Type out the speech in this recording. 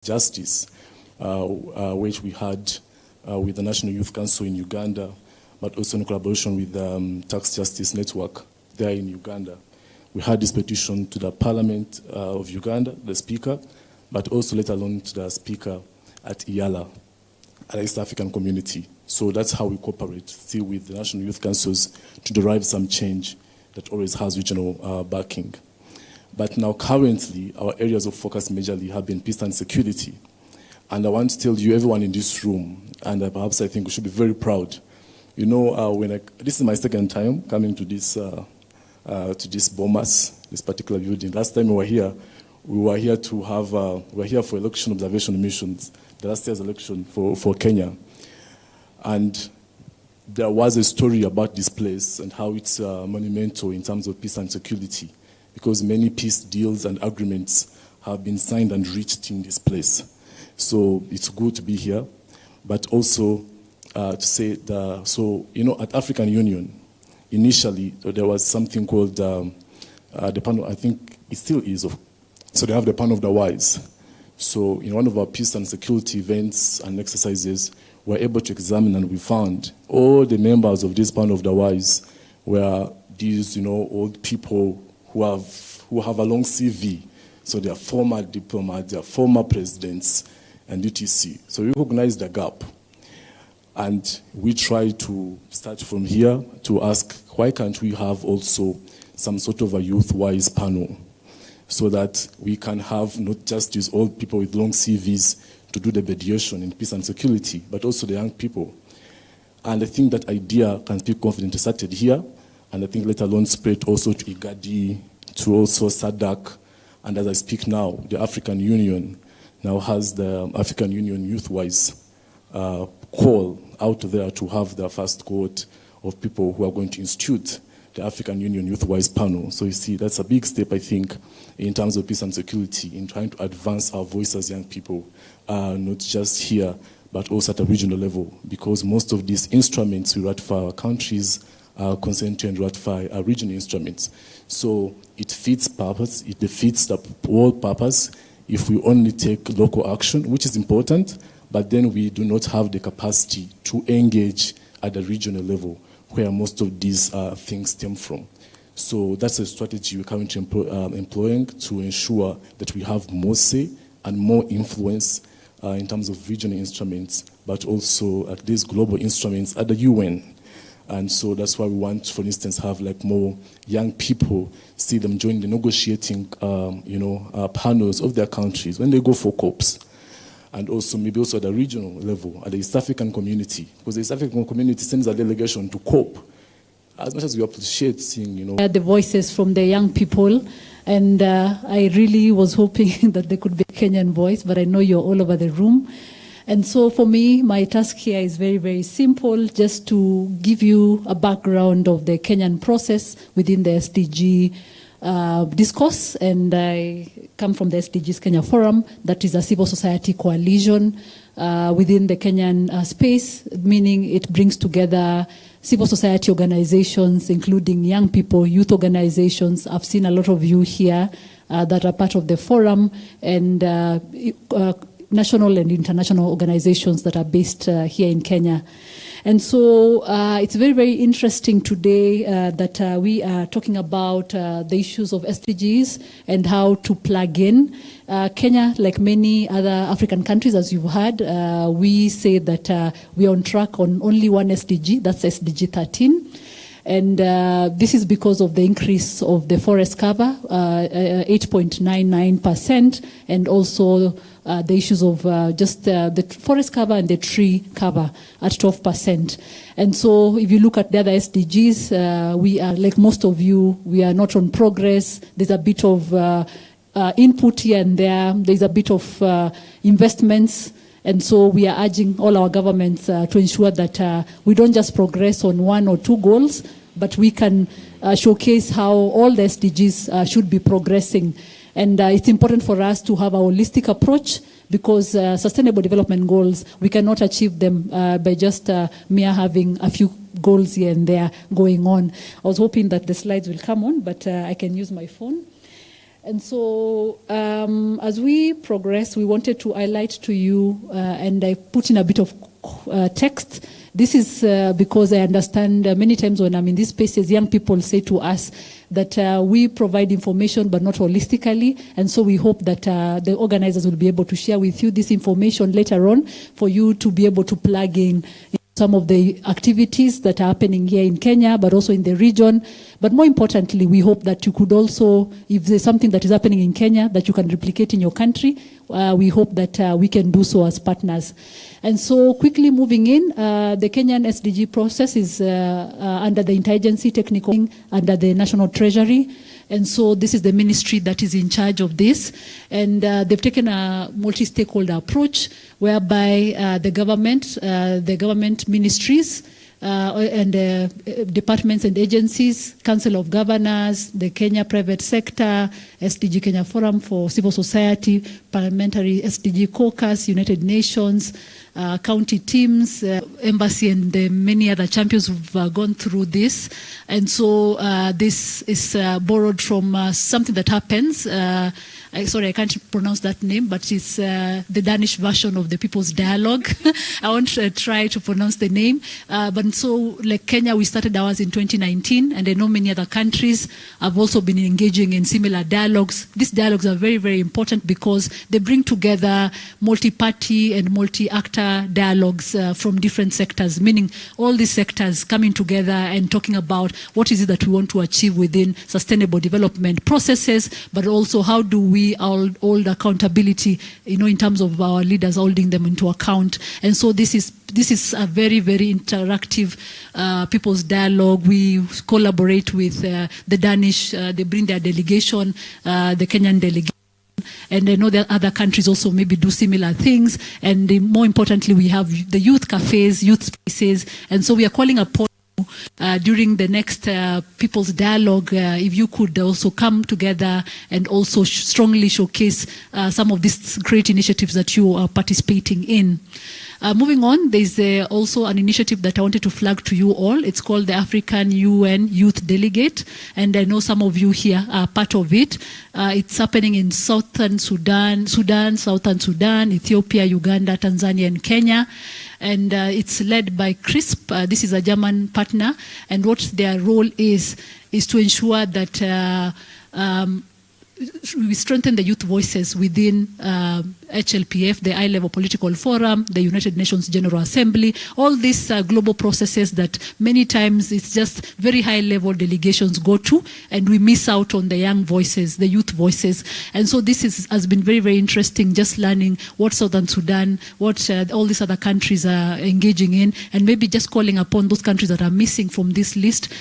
justice, which we had with the National Youth Council in Uganda, but also in collaboration with the Tax Justice Network there in Uganda. We had this petition to the Parliament of Uganda, the Speaker, but also later on to the Speaker at IALA, at the East African Community. So that's how we cooperate still with the National Youth Councils to derive some change that always has regional backing. But now currently, our areas of focus majorly have been peace and security. And I want to tell you, everyone in this room, and perhaps I think we should be very proud. You know, this is my second time coming to this Bomas, this particular building. Last time we were here for election observation missions, the last year's election for Kenya. And there was a story about this place and how it's monumental in terms of peace and security, because many peace deals and agreements have been signed and reached in this place. So it's good to be here, but also to say that, so, you know, at African Union, initially there was something called the panel, I think it still is, so they have the panel of the wise. So in one of our peace and security events and exercises, we were able to examine, and we found all the members of this panel of the wise were these, you know, old people who have a long CV. So they are former diplomats, they are former presidents, and UTC. So we recognize the gap. And we try to start from here to ask, why can't we have also some sort of a youth-wise panel, so that we can have not just these old people with long CVs to do the mediation in peace and security, but also the young people. And I think that idea can be confidently started here, and I think later on spread also to IGADI, to also SADC, and as I speak now, the African Union now has the African Union Youth-Wise call out there to have their first cohort of people who are going to institute the African Union Youth-Wise panel. So you see, that's a big step, I think, in terms of peace and security, in trying to advance our voice as young people, not just here, but also at a regional level, because most of these instruments we ratify, our countries consent to and ratify our regional instruments. So it fits purpose, it defeats the world purpose if we only take local action, which is important, but then we do not have the capacity to engage at the regional level, where most of these things stem from. So that's a strategy we're currently employing to ensure that we have more say and more influence in terms of regional instruments, but also at these global instruments at the UN. And so that's why we want, for instance, have like more young people, see them join the negotiating panels of their countries when they go for COPs. And also maybe also at the regional level, at the East African community, because the East African community sends a delegation to COP. As much as we appreciate seeing, you know, the voices from the young people, and I really was hoping that there could be a Kenyan voice, but I know you're all over the room. And so for me, my task here is very, very simple, just to give you a background of the Kenyan process within the SDG discourse. And I come from the SDGs Kenya Forum, that is a civil society coalition within the Kenyan space, meaning it brings together civil society organizations, including young people, youth organizations. I've seen a lot of you here that are part of the forum, and national and international organizations that are based here in Kenya. And so it's very, very interesting today that we are talking about the issues of SDGs and how to plug in. Kenya, like many other African countries, as you've heard, we say that we are on track on only one SDG, that's SDG 13. And this is because of the increase of the forest cover, 8.99%, and also the issues of just the forest cover and the tree cover at 12%. And so if you look at the other SDGs, we are, like most of you, we are not on progress. There's a bit of input here and there. There's a bit of investments. And so we are urging all our governments to ensure that we don't just progress on one or two goals, but we can showcase how all the SDGs should be progressing. And it's important for us to have a holistic approach, because sustainable development goals, we cannot achieve them by just mere having a few goals here and there going on. I was hoping that the slides will come on, but I can use my phone. And so as we progress, we wanted to highlight to you, and I put in a bit of text. This is because I understand many times when I'm in these spaces, young people say to us that we provide information but not holistically. And so we hope that the organizers will be able to share with you this information later on for you to be able to plug in some of the activities that are happening here in Kenya, but also in the region. But more importantly, we hope that you could also, if there's something that is happening in Kenya that you can replicate in your country, we hope that we can do so as partners. And so quickly moving in, the Kenyan SDG process is under the Interagency Technical, under the National Treasury. And so this is the ministry that is in charge of this. And they've taken a multi-stakeholder approach whereby the government ministries, and departments and agencies, Council of Governors, the Kenya Private Sector, SDG Kenya Forum for Civil Society, Parliamentary SDG Caucus, United Nations, county teams, embassy, and many other champions who've gone through this. And so this is borrowed from something that happens. Sorry, I can't pronounce that name, but it's the Danish version of the People's Dialogue. I won't try to pronounce the name. But so, like Kenya, we started ours in 2019, and I know many other countries have also been engaging in similar dialogues. These dialogues are very, very important because they bring together multi-party and multi-actor dialogues from different sectors, meaning all these sectors coming together and talking about what is it that we want to achieve within sustainable development processes, but also how do we hold accountability, in terms of our leaders holding them into account. And so this is a very, very interactive people's dialogue. We collaborate with the Danish, they bring their delegation, the Kenyan delegation. And I know that other countries also maybe do similar things. And more importantly, we have the youth cafes, youth spaces. And so we are calling upon during the next People's Dialogue, if you could also come together and also strongly showcase some of these great initiatives that you are participating in. Moving on, there's also an initiative that I wanted to flag to you all. It's called the African UN Youth Delegate, and I know some of you here are part of it. It's happening in Southern Sudan, Ethiopia, Uganda, Tanzania, and Kenya. And it's led by CRISP. This is a German partner, and what their role is to ensure that we strengthen the youth voices within HLPF, the High-Level Political Forum, the United Nations General Assembly, all these global processes that many times it's just very high-level delegations go to, and we miss out on the young voices, the youth voices. And so this has been very, very interesting, just learning what Southern Sudan, what all these other countries are engaging in, and maybe just calling upon those countries that are missing from this list.